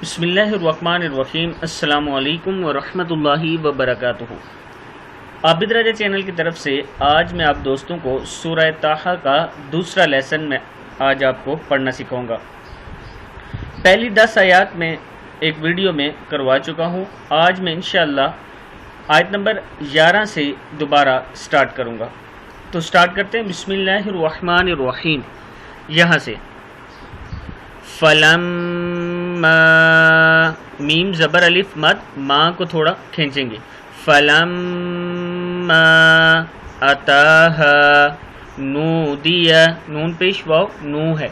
بسم اللہ الرحمن الرحیم۔ السلام علیکم ورحمۃ اللہ وبرکاتہ۔ عابد راجہ چینل کی طرف سے آج میں آپ دوستوں کو سورہ طٰہٰ کا دوسرا لیسن میں آج آپ کو پڑھنا سکھاؤں گا۔ پہلی 10 آیات میں ایک ویڈیو میں کروا چکا ہوں۔ آج میں انشاءاللہ آیت نمبر 11 سے دوبارہ سٹارٹ کروں گا۔ تو سٹارٹ کرتے ہیں۔ بسم اللہ الرحمن الرحیم، یہاں سے فلما، میم زبر الف مد، ماں کو تھوڑا کھینچیں گے۔ فلما اتاہا نودیا، نون پیش واو نو ہے،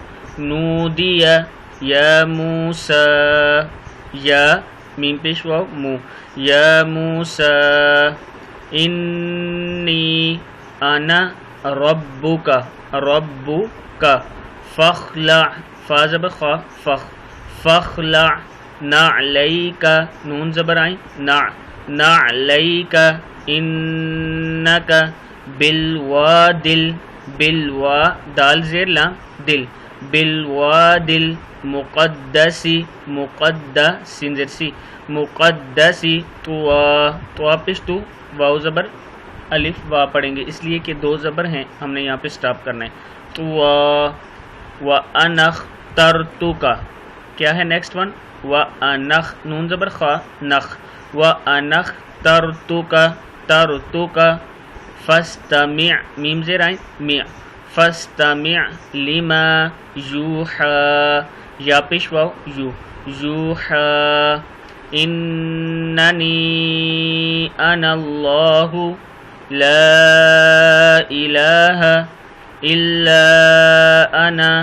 نودیا یا موسیٰ، یا میم پیش واو مو، یا موسیٰ انی انا ربک، ربک فاخلع، فا زبر خا فخ، فاخلع نعلیک، نون زبر آئیں نعلیک انک بالوادل، بالوا دال زیر لام دل، بالوادل مقدسی، سین زیر سی، مقدسی طوا، طوا پیش تو واو زبر الف وا پڑھیں گے، اس لیے کہ 2 زبر ہیں، ہم نے یہاں پہ سٹاپ کرنا ہے۔ طوا وَأَنَخْتَرْتُكَ، کیا ہے نیکسٹ ون؟ وَأَنَخْ، نون زبر خا نخ، وَأَنَخْتَرْتُكَ تَرْتُكَ فَاسْتَمِعْ، میم زیر آئیں مع، فَاسْتَمِعْ لِمَا يُوحَىٰ، یا پیش واو یو، یوحَىٰ إِنَّنِي أَنَا اللَّهُ لَا إِلَٰهَ إِلَّا أَنَا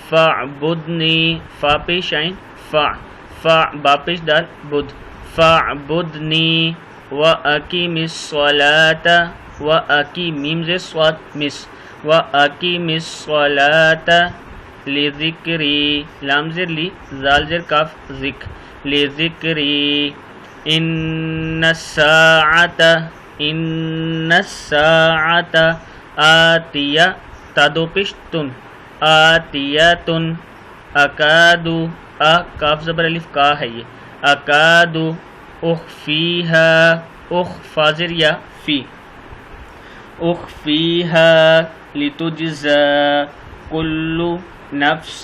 فَاعْبُدْنِي، فا پیش آئیں فا با پیش دال بدھ، فَاعْبُدْنِي وَأَقِمِ الصَّلَاةَ، وَأَقِمْ میم زیر صاد مس، وَأَقِمِ الصَّلَاةَ لِذِكْرِي، لام زیر لی زال زیر کاف ذک، لِذِكْرِي إِنَّ السَّاعَةَ آتِیہ، تا دو پیش تن، آتیتن اکادو، کاف زبر الف کا ہے یہ، اکادو اخفیہا، فازر یا فی، اخفیہا لتجزا کل نفس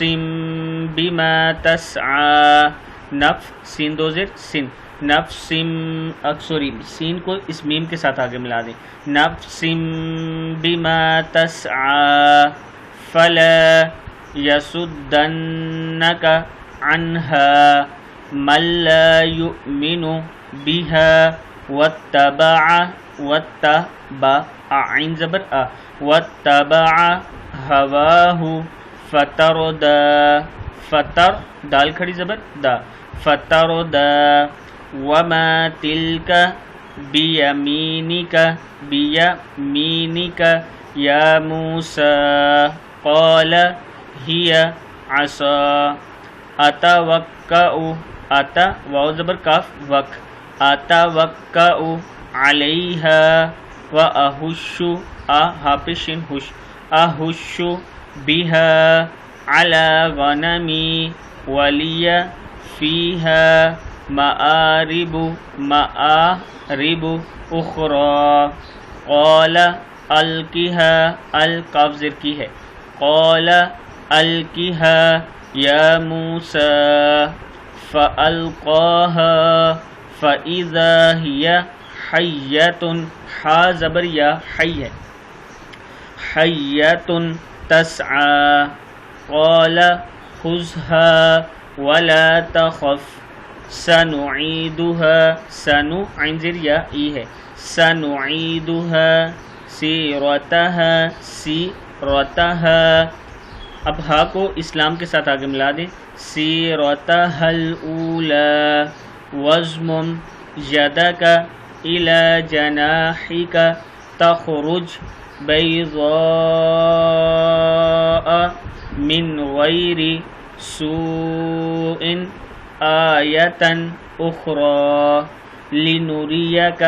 بما تسعی، نفس سین 2 زیر سن، نفس سوری سین کو اس میم کے ساتھ آگے ملا دیں، نفس بما تسعی فلا یصدنک عنہا من لا یؤمن بها واتبع عین زبر واتبع ہواہ فتردى، فتر دال کھڑی زبر دا، فتردى وما تلک بیمینک، بیمینک یا موسیٰ قال ہی عصا، اتوکأ، اتا واو زبر کاف وک، اتوکأ علیہا واہش، ہاپشن ہوش، اہش بها علی غنمی ولی فیہا مآرب، مآرب اخری، قال القیہا، القاف زر کی ہے، قال القیہا یا موسیٰ فألقاہا فإذا ہی حیۃ، حا زبر یا حی ہے، حیۃ تسعی، قال خذها ولا تخف سنعیدها، سنو عین زیر یا ای ہے، سنعیدها سیرتها، سیرتها، اب ہا کو اسلام کے ساتھ آگے ملا دیں، سیرتها الاولی وضمم یدک الی جناحک تخرج بیضاء من غیر سوء آیۃ اخری لنریک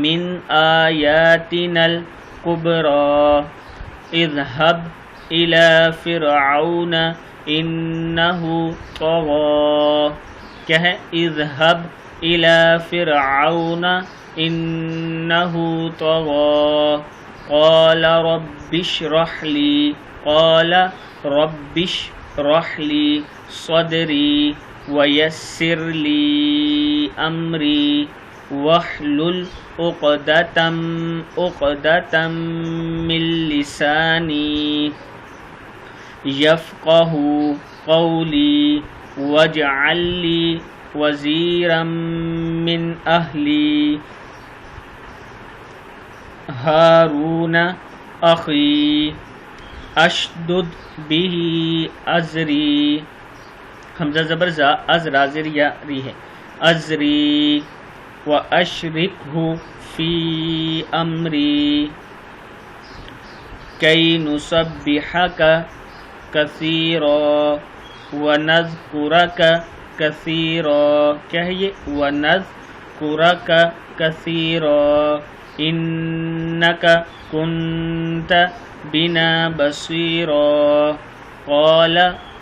من آیاتنا الکبری اذهب إلى فرعون إنه طغى کیا ہے؟ اذهب الى فرعون انه طغى قال رب اشرح لي صدري ويسر لي امري واحلل عقدة من لساني يفقه قولي واجعل لي وزيرا من أهلي هارون أخي أشدد به أزري حمزہ زبر زا از رازر یا ری ہے ازری واشرکہ فی امری کی نسبحک کثیرا ونذکرک کثیرا، کیا ہے یہ؟ ونذکرک کثیرا انک کنت بنا بصیرا قال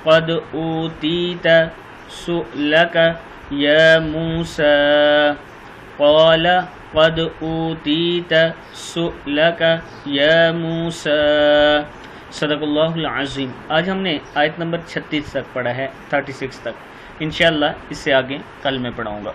قد اوتیت سؤلک یا موسیٰ قال قد اوتیت سؤلک یا موسیٰ۔ صدق اللہ العظیم۔ آج ہم نے آیت نمبر 36 تک پڑھا ہے، 36 تک، انشاءاللہ اس سے آگے کل میں پڑھاؤں گا۔